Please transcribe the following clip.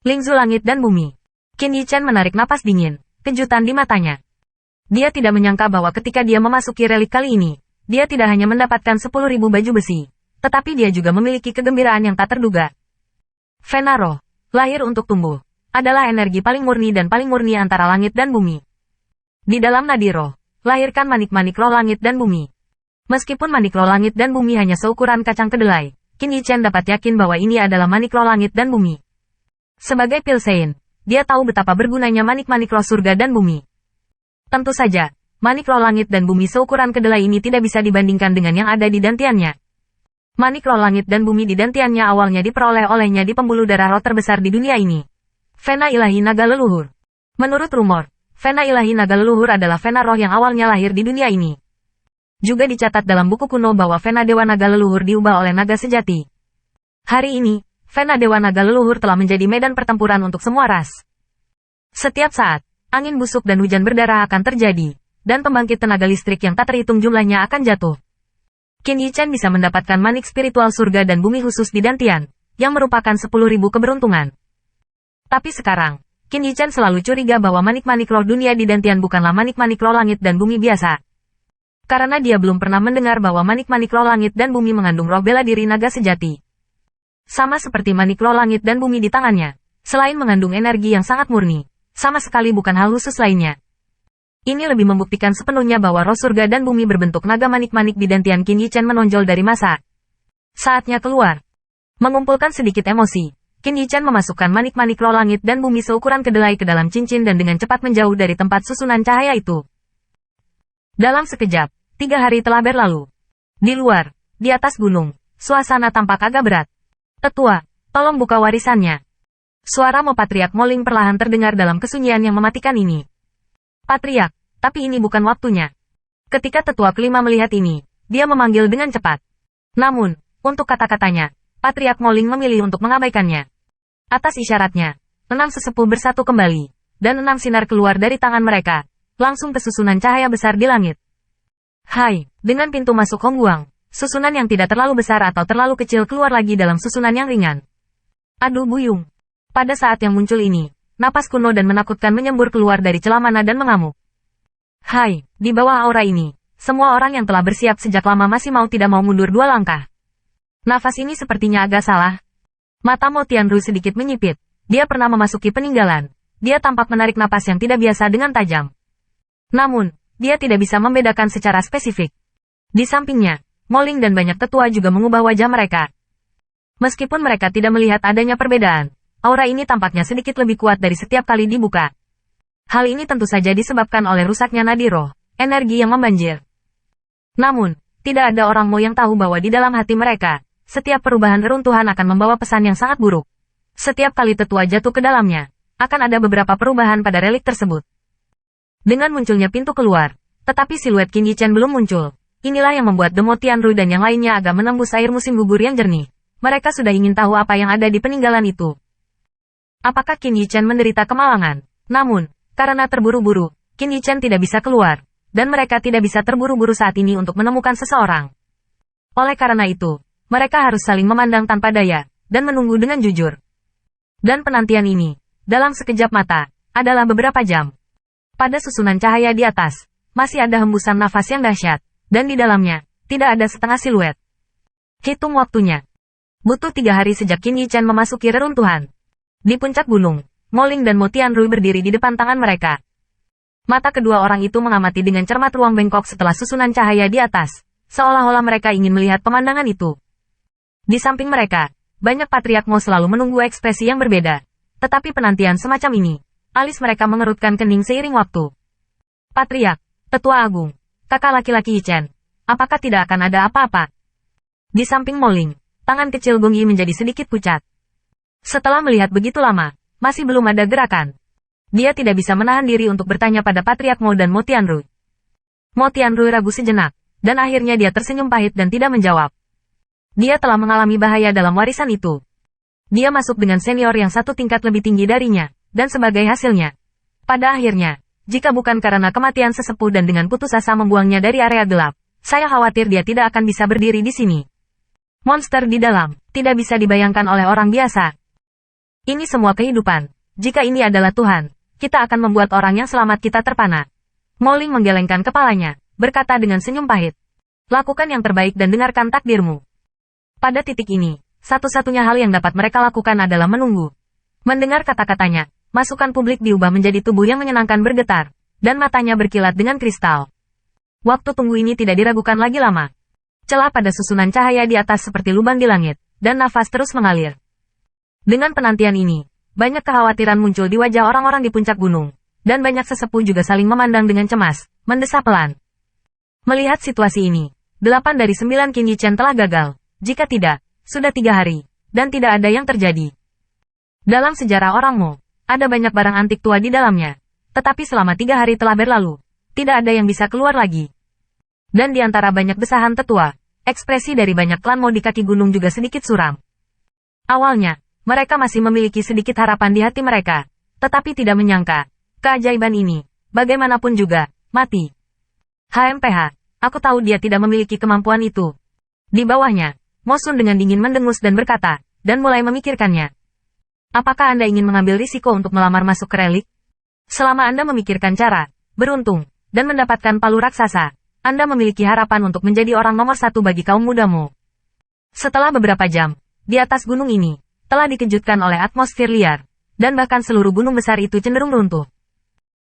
Lingzu langit dan bumi. Qin Yichen menarik napas dingin, kejutan di matanya. Dia tidak menyangka bahwa ketika dia memasuki relik kali ini, dia tidak hanya mendapatkan 10.000 baju besi, tetapi dia juga memiliki kegembiraan yang tak terduga. Vena Roh, lahir untuk tumbuh, adalah energi paling murni dan paling murni antara langit dan bumi. Di dalam nadi roh, lahirkan manik-manik roh langit dan bumi. Meskipun manik roh langit dan bumi hanya seukuran kacang kedelai, Qin Yichen dapat yakin bahwa ini adalah manik roh langit dan bumi. Sebagai Pilsein, dia tahu betapa bergunanya manik-manik roh surga dan bumi. Tentu saja, manik roh langit dan bumi seukuran kedelai ini tidak bisa dibandingkan dengan yang ada di dantiannya. Manik roh langit dan bumi di dantiannya awalnya diperoleh olehnya di pembuluh darah roh terbesar di dunia ini. Vena ilahi naga leluhur. Menurut rumor, Vena ilahi naga leluhur adalah Vena roh yang awalnya lahir di dunia ini. Juga dicatat dalam buku kuno bahwa Vena dewa naga leluhur diubah oleh naga sejati. Hari ini, Vena dewa naga leluhur telah menjadi medan pertempuran untuk semua ras. Setiap saat, angin busuk dan hujan berdarah akan terjadi, dan pembangkit tenaga listrik yang tak terhitung jumlahnya akan jatuh. Qin Yichen bisa mendapatkan manik spiritual surga dan bumi khusus di dantian, yang merupakan 10.000 keberuntungan. Tapi sekarang, Qin Yichen selalu curiga bahwa manik-manik roh dunia di dantian bukanlah manik-manik roh langit dan bumi biasa. Karena dia belum pernah mendengar bahwa manik-manik roh langit dan bumi mengandung roh bela diri naga sejati. Sama seperti manik roh langit dan bumi di tangannya, selain mengandung energi yang sangat murni, sama sekali bukan hal khusus lainnya. Ini lebih membuktikan sepenuhnya bahwa roh surga dan bumi berbentuk naga manik-manik di dantian Qin Yichen menonjol dari masa. Saatnya keluar. Mengumpulkan sedikit emosi, Qin Yichen memasukkan manik-manik roh langit dan bumi seukuran kedelai ke dalam cincin dan dengan cepat menjauh dari tempat susunan cahaya itu. Dalam sekejap, 3 hari telah berlalu. Di luar, di atas gunung, suasana tampak agak berat. Tetua, tolong buka warisannya. Suara Mo Patriak Moling perlahan terdengar dalam kesunyian yang mematikan ini. Patriak, tapi ini bukan waktunya. Ketika tetua kelima melihat ini, dia memanggil dengan cepat. Namun, untuk kata-katanya, Patriak Moling memilih untuk mengabaikannya. Atas isyaratnya, 6 sesepuh bersatu kembali, dan 6 sinar keluar dari tangan mereka, langsung ke susunan cahaya besar di langit. Hai, dengan pintu masuk Hongguang, susunan yang tidak terlalu besar atau terlalu kecil keluar lagi dalam susunan yang ringan. Aduh buyung. Pada saat yang muncul ini, napas kuno dan menakutkan menyembur keluar dari celah mana dan mengamuk. Hai, di bawah aura ini, semua orang yang telah bersiap sejak lama masih mau tidak mau mundur 2 langkah. Nafas ini sepertinya agak salah. Mata Mo Tianru sedikit menyipit. Dia pernah memasuki peninggalan. Dia tampak menarik napas yang tidak biasa dengan tajam. Namun, dia tidak bisa membedakan secara spesifik. Di sampingnya, Moling dan banyak tetua juga mengubah wajah mereka. Meskipun mereka tidak melihat adanya perbedaan, aura ini tampaknya sedikit lebih kuat dari setiap kali dibuka. Hal ini tentu saja disebabkan oleh rusaknya nadi roh, energi yang membanjir. Namun, tidak ada orang Mo yang tahu bahwa di dalam hati mereka, setiap perubahan reruntuhan akan membawa pesan yang sangat buruk. Setiap kali tetua jatuh ke dalamnya, akan ada beberapa perubahan pada relik tersebut. Dengan munculnya pintu keluar, tetapi siluet Qin Yichen belum muncul. Inilah yang membuat Mo Tianru dan yang lainnya agak menembus air musim gugur yang jernih. Mereka sudah ingin tahu apa yang ada di peninggalan itu. Apakah Qin Yichen menderita kemalangan? Namun, karena terburu-buru, Qin Yichen tidak bisa keluar, dan mereka tidak bisa terburu-buru saat ini untuk menemukan seseorang. Oleh karena itu, mereka harus saling memandang tanpa daya, dan menunggu dengan jujur. Dan penantian ini, dalam sekejap mata, adalah beberapa jam. Pada susunan cahaya di atas, masih ada hembusan nafas yang dahsyat, dan di dalamnya, tidak ada setengah siluet. Hitung waktunya. Butuh 3 hari sejak Qin Yichen memasuki reruntuhan. Di puncak gunung, Moling dan Mo Tianru berdiri di depan tangan mereka. Mata kedua orang itu mengamati dengan cermat ruang bengkok setelah susunan cahaya di atas, seolah-olah mereka ingin melihat pemandangan itu. Di samping mereka, banyak patriark Mo selalu menunggu ekspresi yang berbeda. Tetapi penantian semacam ini, alis mereka mengerutkan kening seiring waktu. Patriark, Tetua Agung, kakak laki-laki Yichen, apakah tidak akan ada apa-apa? Di samping Moling, tangan kecil Gong Yi menjadi sedikit pucat. Setelah melihat begitu lama, masih belum ada gerakan. Dia tidak bisa menahan diri untuk bertanya pada Patriark Mo dan Mo Tianru. Mo Tianru ragu sejenak, dan akhirnya dia tersenyum pahit dan tidak menjawab. Dia telah mengalami bahaya dalam warisan itu. Dia masuk dengan senior yang 1 tingkat lebih tinggi darinya, dan sebagai hasilnya. Pada akhirnya, jika bukan karena kematian sesepuh dan dengan putus asa membuangnya dari area gelap, saya khawatir dia tidak akan bisa berdiri di sini. Monster di dalam, tidak bisa dibayangkan oleh orang biasa. Ini semua kehidupan. Jika ini adalah Tuhan, kita akan membuat orang yang selamat kita terpana. Mo Ling menggelengkan kepalanya, berkata dengan senyum pahit. Lakukan yang terbaik dan dengarkan takdirmu. Pada titik ini, satu-satunya hal yang dapat mereka lakukan adalah menunggu. Mendengar kata-katanya, masukan publik diubah menjadi tubuh yang menyenangkan bergetar, dan matanya berkilat dengan kristal. Waktu tunggu ini tidak diragukan lagi lama. Celah pada susunan cahaya di atas seperti lubang di langit, dan nafas terus mengalir. Dengan penantian ini, banyak kekhawatiran muncul di wajah orang-orang di puncak gunung, dan banyak sesepuh juga saling memandang dengan cemas, mendesah pelan. Melihat situasi ini, 8 dari 9 Qin Yichen telah gagal. Jika tidak, sudah 3 hari, dan tidak ada yang terjadi. Dalam sejarah orang Mo, ada banyak barang antik tua di dalamnya. Tetapi selama 3 hari telah berlalu, tidak ada yang bisa keluar lagi. Dan di antara banyak desahan tetua, ekspresi dari banyak klan Mo di kaki gunung juga sedikit suram. Awalnya, mereka masih memiliki sedikit harapan di hati mereka, tetapi tidak menyangka, keajaiban ini, bagaimanapun juga, mati. HMPH, aku tahu dia tidak memiliki kemampuan itu. Di bawahnya, Mo Sun dengan dingin mendengus dan berkata, dan mulai memikirkannya. Apakah Anda ingin mengambil risiko untuk melamar masuk ke relik? Selama Anda memikirkan cara, beruntung, dan mendapatkan palu raksasa, Anda memiliki harapan untuk menjadi orang nomor 1 bagi kaum mudamu. Setelah beberapa jam, di atas gunung ini, telah dikejutkan oleh atmosfer liar, dan bahkan seluruh gunung besar itu cenderung runtuh.